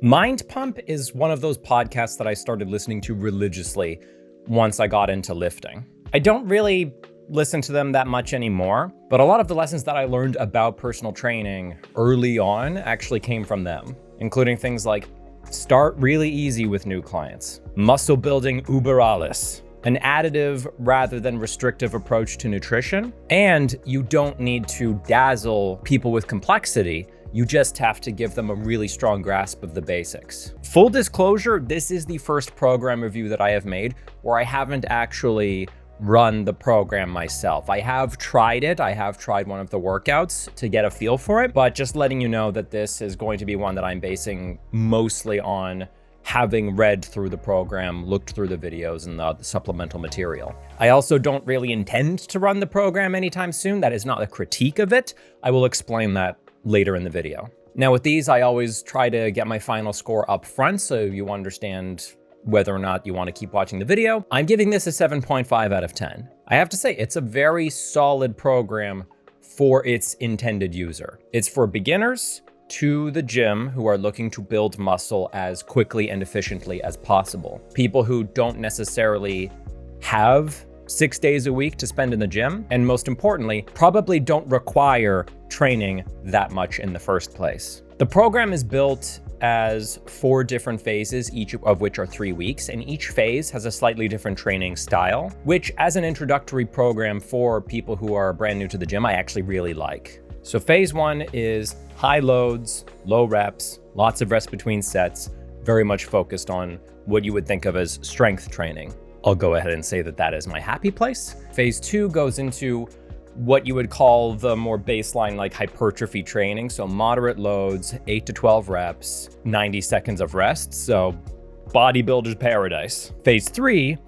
Mind Pump is one of those podcasts that I started listening to religiously once I got into lifting. I don't really listen to them that much anymore, but a lot of the lessons that I learned about personal training early on actually came from them, including things like start really easy with new clients, muscle building über alles, an additive rather than restrictive approach to nutrition, and you don't need to dazzle people with complexity. You just have to give them a really strong grasp of the basics. Full disclosure, this is the first program review that I have made where I haven't actually run the program myself. I have tried it. I have tried one of the workouts to get a feel for it, but just letting you know that this is going to be one that I'm basing mostly on having read through the program, looked through the videos and the supplemental material. I also don't really intend to run the program anytime soon. That is not a critique of it. I will explain that later in the video. Now with these, I always try to get my final score up front so you understand whether or not you want to keep watching the video. I'm giving this a 7.5 out of 10. I have to say, it's a very solid program for its intended user. It's for beginners to the gym who are looking to build muscle as quickly and efficiently as possible. People who don't necessarily have 6 days a week to spend in the gym, and most importantly, probably don't require training that much in the first place. The program is built as 4 different phases, each of which are 3 weeks, and each phase has a slightly different training style, which as an introductory program for people who are brand new to the gym, I actually really like. So phase 1 is high loads, low reps, lots of rest between sets, very much focused on what you would think of as strength training. I'll go ahead and say that that is my happy place. Phase 2 goes into what you would call the more baseline like hypertrophy training. So moderate loads, 8 to 12 reps, 90 seconds of rest. So bodybuilder's paradise. Phase 3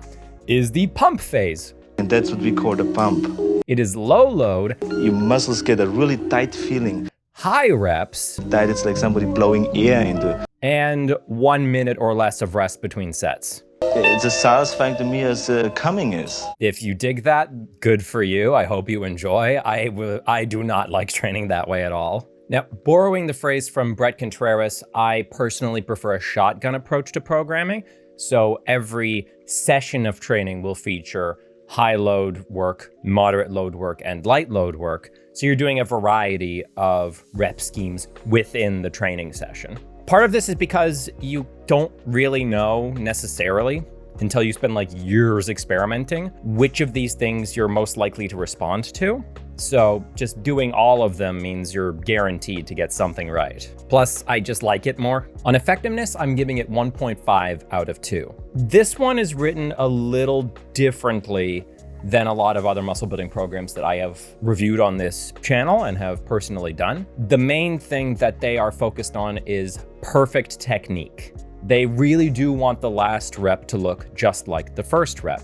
is the pump phase. And that's what we call the pump. It is low load. Your muscles get a really tight feeling. High reps. Tight, it's like somebody blowing air into it. And 1 minute or less of rest between sets. It's as satisfying to me as coming is. If you dig that, good for you. I hope you enjoy. I do not like training that way at all. Now, borrowing the phrase from Brett Contreras, I personally prefer a shotgun approach to programming. So every session of training will feature high load work, moderate load work, and light load work. So you're doing a variety of rep schemes within the training session. Part of this is because you don't really know necessarily until you spend like years experimenting which of these things you're most likely to respond to. So just doing all of them means you're guaranteed to get something right. Plus, I just like it more. On effectiveness, I'm giving it 1.5 out of 2. This one is written a little differently than a lot of other muscle building programs that I have reviewed on this channel and have personally done. The main thing that they are focused on is perfect technique. They really do want the last rep to look just like the first rep.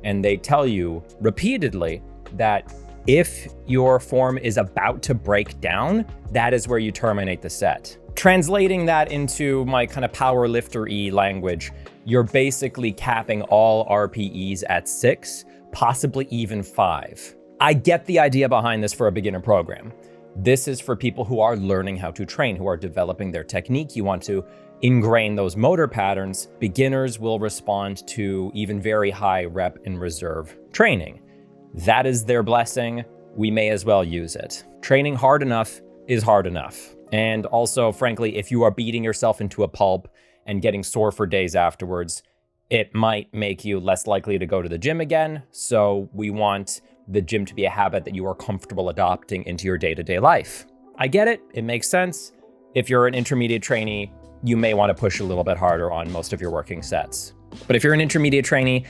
And they tell you repeatedly that if your form is about to break down, that is where you terminate the set. Translating that into my kind of power lifter-y language, you're basically capping all RPEs at 6, possibly even 5. I get the idea behind this for a beginner program. This is for people who are learning how to train, who are developing their technique. You want to ingrain those motor patterns. Beginners will respond to even very high rep and reserve training. That is their blessing. We may as well use it. Training hard enough is hard enough. And also, frankly, if you are beating yourself into a pulp and getting sore for days afterwards, it might make you less likely to go to the gym again. So we want the gym to be a habit that you are comfortable adopting into your day-to-day life. I get it. It makes sense. If you're an intermediate trainee, you may want to push a little bit harder on most of your working sets. But if you're an intermediate trainee,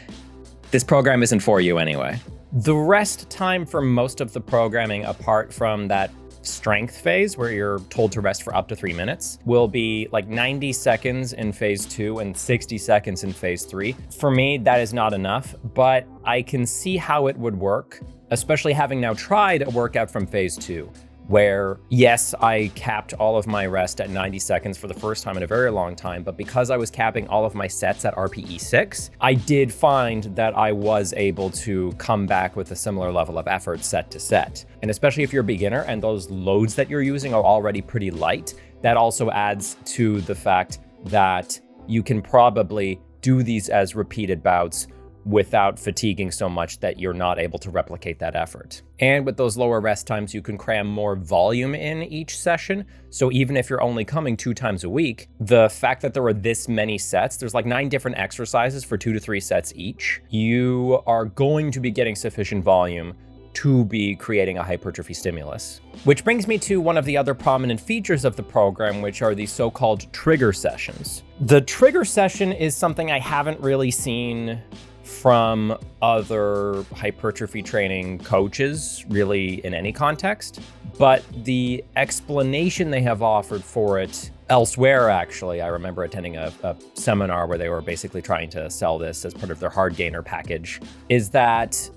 this program isn't for you anyway. The rest time for most of the programming, apart from that strength phase where you're told to rest for up to 3 minutes, will be like 90 seconds in phase 2 and 60 seconds in phase 3. For me, that is not enough, but I can see how it would work, especially having now tried a workout from phase 2, where yes, I capped all of my rest at 90 seconds for the first time in a very long time, but because I was capping all of my sets at RPE 6, I did find that I was able to come back with a similar level of effort set to set. And especially if you're a beginner and those loads that you're using are already pretty light, that also adds to the fact that you can probably do these as repeated bouts without fatiguing so much that you're not able to replicate that effort. And with those lower rest times, you can cram more volume in each session. So even if you're only coming 2 times a week, the fact that there are this many sets, there's like 9 different exercises for 2 to 3 sets each, you are going to be getting sufficient volume to be creating a hypertrophy stimulus. Which brings me to one of the other prominent features of the program, which are the so-called trigger sessions. The trigger session is something I haven't really seen from other hypertrophy training coaches, really in any context. But the explanation they have offered for it elsewhere, actually, I remember attending a seminar where they were basically trying to sell this as part of their hard gainer package, is that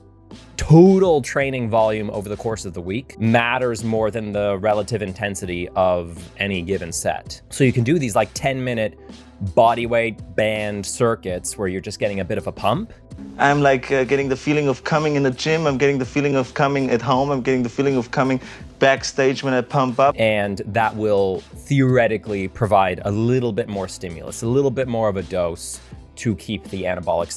total training volume over the course of the week matters more than the relative intensity of any given set. So you can do these like 10-minute bodyweight band circuits where you're just getting a bit of a pump. I'm like getting the feeling of coming in the gym. I'm getting the feeling of coming at home. I'm getting the feeling of coming backstage when I pump up. And that will theoretically provide a little bit more stimulus, a little bit more of a dose to keep the anabolic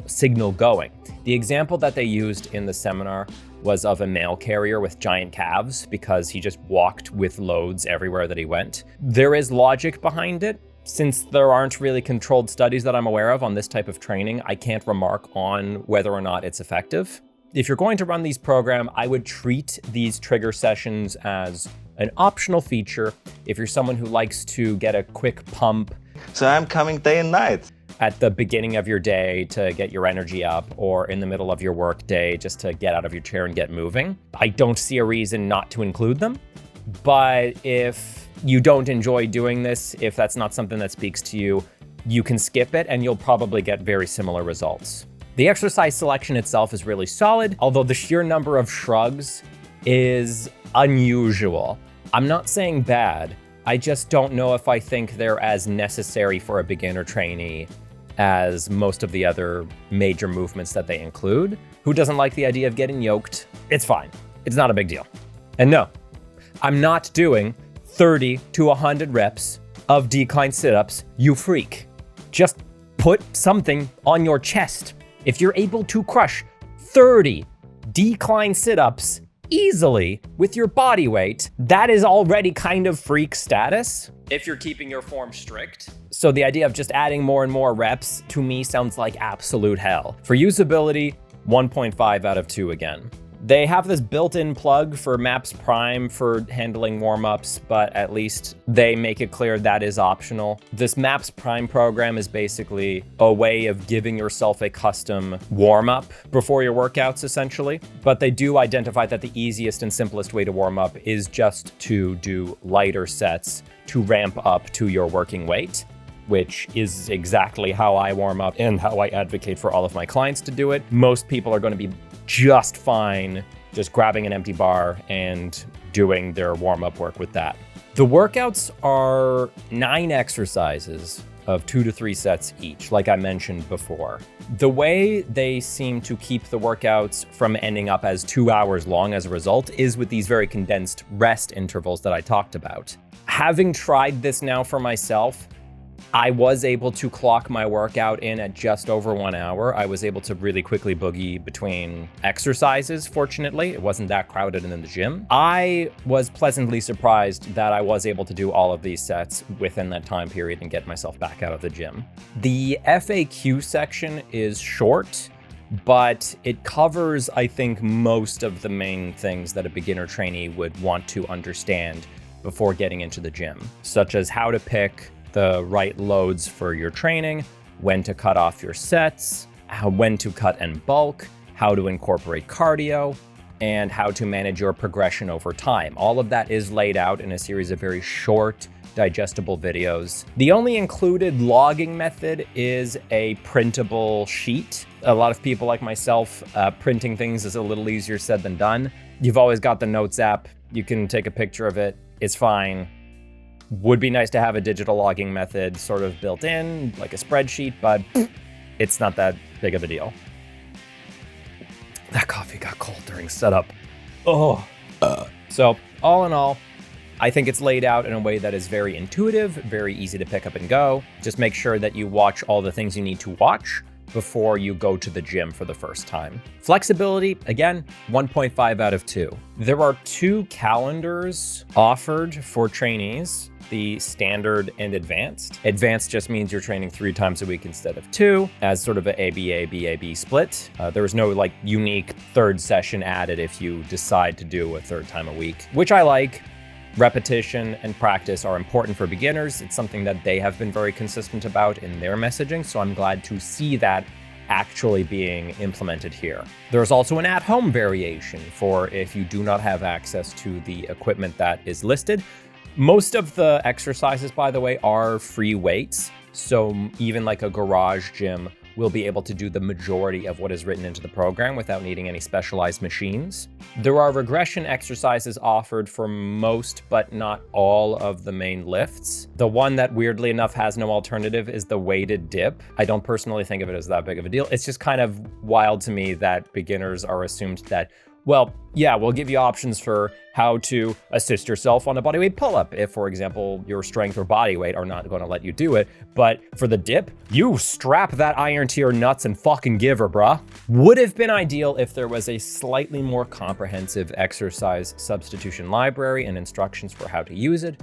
signal going. The example that they used in the seminar was of a mail carrier with giant calves because he just walked with loads everywhere that he went. There is logic behind it. Since there aren't really controlled studies that I'm aware of on this type of training, I can't remark on whether or not it's effective. If you're going to run these programs, I would treat these trigger sessions as an optional feature if you're someone who likes to get a quick pump. So I'm coming day and night. At the beginning of your day to get your energy up, or in the middle of your work day just to get out of your chair and get moving. I don't see a reason not to include them. But if you don't enjoy doing this, if that's not something that speaks to you, you can skip it and you'll probably get very similar results. The exercise selection itself is really solid, although the sheer number of shrugs is unusual. I'm not saying bad, I just don't know if I think they're as necessary for a beginner trainee as most of the other major movements that they include. Who doesn't like the idea of getting yoked? It's fine. It's not a big deal. And no, I'm not doing 30 to 100 reps of decline sit-ups, you freak. Just put something on your chest. If you're able to crush 30 decline sit-ups easily with your body weight, that is already kind of freak status if you're keeping your form strict. So the idea of just adding more and more reps to me sounds like absolute hell. For usability, 1.5 out of 2 again. They have this built-in plug for MAPS Prime for handling warm-ups, but at least they make it clear that is optional. This MAPS Prime program is basically a way of giving yourself a custom warm-up before your workouts, essentially. But they do identify that the easiest and simplest way to warm up is just to do lighter sets to ramp up to your working weight, which is exactly how I warm up and how I advocate for all of my clients to do it. Most people are going to be just fine just grabbing an empty bar and doing their warm-up work with that. The workouts are 9 exercises of 2 to 3 sets each, like I mentioned before. The way they seem to keep the workouts from ending up as 2 hours long as a result is with these very condensed rest intervals that I talked about. Having tried this now for myself, I was able to clock my workout in at just over 1 hour. I was able to really quickly boogie between exercises, fortunately. It wasn't that crowded in the gym. I was pleasantly surprised that I was able to do all of these sets within that time period and get myself back out of the gym. The FAQ section is short, but it covers, I think, most of the main things that a beginner trainee would want to understand before getting into the gym, such as how to pick the right loads for your training, when to cut off your sets, when to cut and bulk, how to incorporate cardio, and how to manage your progression over time. All of that is laid out in a series of very short, digestible videos. The only included logging method is a printable sheet. A lot of people like myself, printing things is a little easier said than done. You've always got the Notes app. You can take a picture of it. It's fine. Would be nice to have a digital logging method sort of built in, like a spreadsheet, but it's not that big of a deal. That coffee got cold during setup. So all in all, I think it's laid out in a way that is very intuitive, very easy to pick up and go. Just make sure that you watch all the things you need to watch before you go to the gym for the first time. Flexibility, again, 1.5 out of 2. There are 2 calendars offered for trainees, the standard and advanced. Advanced just means you're training 3 times a week instead of 2, as sort of a ABA-BAB split. There was no like unique third session added if you decide to do a 3rd time a week, which I like. Repetition and practice are important for beginners. It's something that they have been very consistent about in their messaging, so I'm glad to see that actually being implemented here. There's also an at-home variation for if you do not have access to the equipment that is listed. Most of the exercises, by the way, are free weights, so even like a garage gym will be able to do the majority of what is written into the program without needing any specialized machines. There are regression exercises offered for most, but not all of the main lifts. The one that weirdly enough has no alternative is the weighted dip. I don't personally think of it as that big of a deal. It's just kind of wild to me that beginners are assumed that, well, yeah, we'll give you options for how to assist yourself on a bodyweight pull-up if, for example, your strength or body weight are not going to let you do it. But for the dip, you strap that iron to your nuts and fucking give her, bruh. Would have been ideal if there was a slightly more comprehensive exercise substitution library and instructions for how to use it.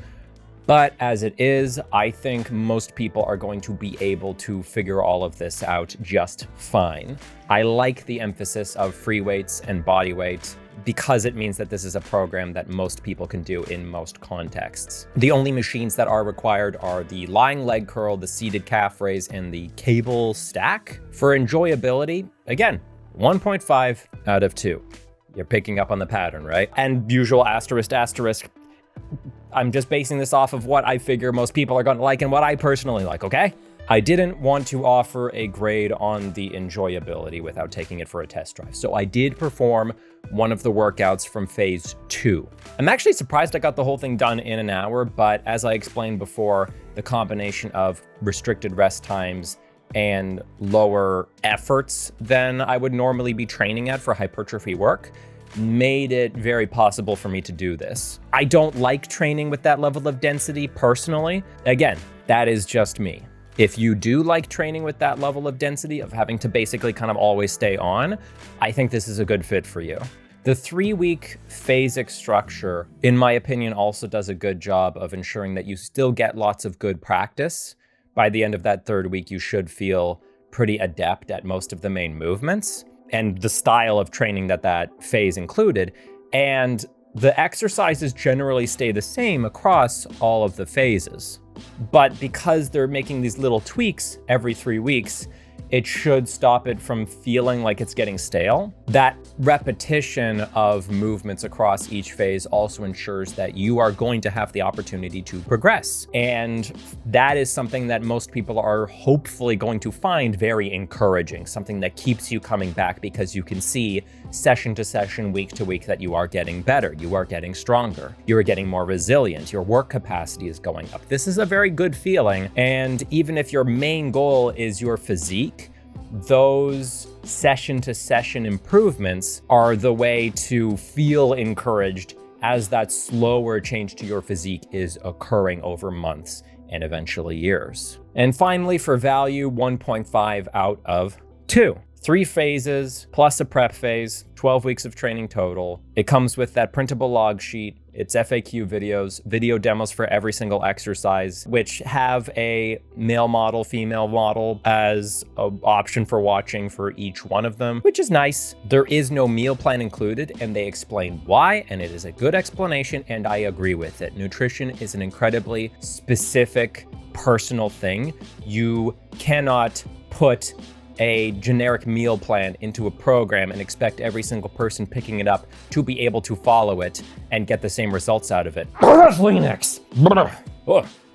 But as it is, I think most people are going to be able to figure all of this out just fine. I like the emphasis of free weights and body weight because it means that this is a program that most people can do in most contexts. The only machines that are required are the lying leg curl, the seated calf raise, and the cable stack. For enjoyability, again, 1.5 out of 2. You're picking up on the pattern, right? And usual asterisk. I'm just basing this off of what I figure most people are going to like and what I personally like, okay? I didn't want to offer a grade on the enjoyability without taking it for a test drive, so I did perform one of the workouts from phase 2. I'm actually surprised I got the whole thing done in an hour, but as I explained before, the combination of restricted rest times and lower efforts than I would normally be training at for hypertrophy work made it very possible for me to do this. I don't like training with that level of density personally. Again, that is just me. If you do like training with that level of density of having to basically kind of always stay on, I think this is a good fit for you. The 3-week phasic structure, in my opinion, also does a good job of ensuring that you still get lots of good practice. By the end of that 3rd week, you should feel pretty adept at most of the main movements and the style of training that phase included. And the exercises generally stay the same across all of the phases. But because they're making these little tweaks every 3 weeks, it should stop it from feeling like it's getting stale. That repetition of movements across each phase also ensures that you are going to have the opportunity to progress. And that is something that most people are hopefully going to find very encouraging, something that keeps you coming back because you can see session to session, week to week, that you are getting better, you are getting stronger, you are getting more resilient, your work capacity is going up. This is a very good feeling. And even if your main goal is your physique, those session to session improvements are the way to feel encouraged as that slower change to your physique is occurring over months and eventually years. And finally, for value, 1.5 out of 2. 3 phases plus a prep phase, 12 weeks of training total. It comes with that printable log sheet. It's FAQ videos, video demos for every single exercise, which have a male model, female model as an option for watching for each one of them, which is nice. There is no meal plan included, and they explain why, and it is a good explanation, and I agree with it. Nutrition is an incredibly specific, personal thing. You cannot put a generic meal plan into a program and expect every single person picking it up to be able to follow it and get the same results out of it. Phoenix.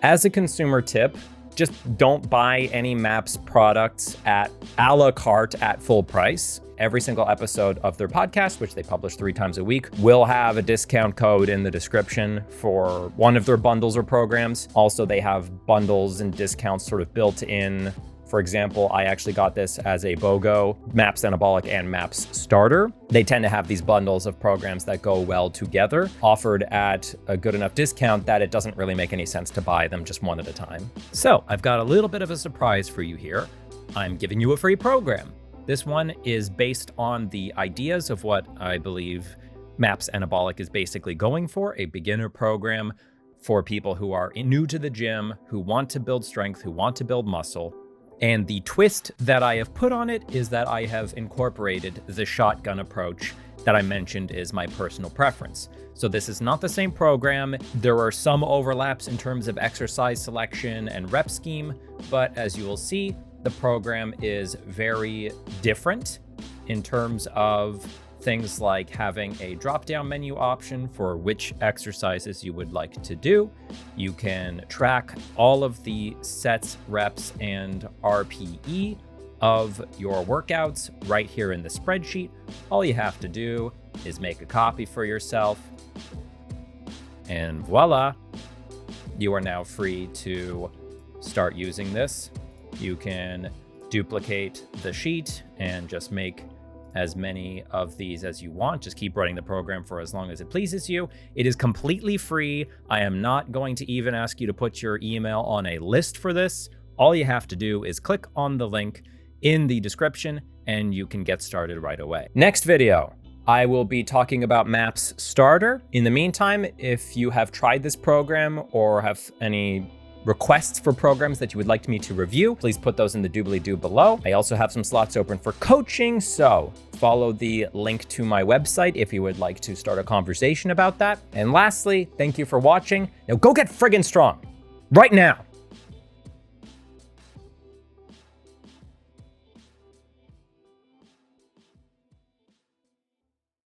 As a consumer tip, just don't buy any MAPS products at a la carte at full price. Every single episode of their podcast, which they publish 3 times a week, will have a discount code in the description for one of their bundles or programs. Also, they have bundles and discounts sort of built in For example, I actually got this as a BOGO, Maps Anabolic and Maps Starter. They tend to have these bundles of programs that go well together, offered at a good enough discount that it doesn't really make any sense to buy them just one at a time. So I've got a little bit of a surprise for you here. I'm giving you a free program. This one is based on the ideas of what I believe Maps Anabolic is basically going for, a beginner program for people who are new to the gym, who want to build strength, who want to build muscle. And the twist that I have put on it is that I have incorporated the shotgun approach that I mentioned is my personal preference. So this is not the same program. There are some overlaps in terms of exercise selection and rep scheme, but as you will see, the program is very different in terms of things like having a drop-down menu option for which exercises you would like to do. You can track all of the sets, reps, and RPE of your workouts right here in the spreadsheet. All you have to do is make a copy for yourself, and voila, you are now free to start using this. You can duplicate the sheet and just make as many of these as you want. Just keep running the program for as long as it pleases you. It is completely free. I am not going to even ask you to put your email on a list for this. All you have to do is click on the link in the description and you can get started right away. Next video, I will be talking about Maps Starter. In the meantime, if you have tried this program or have any requests for programs that you would like me to review, please put those in the doobly-doo below. I also have some slots open for coaching, so follow the link to my website if you would like to start a conversation about that. And lastly, thank you for watching. Now go get friggin' strong right now.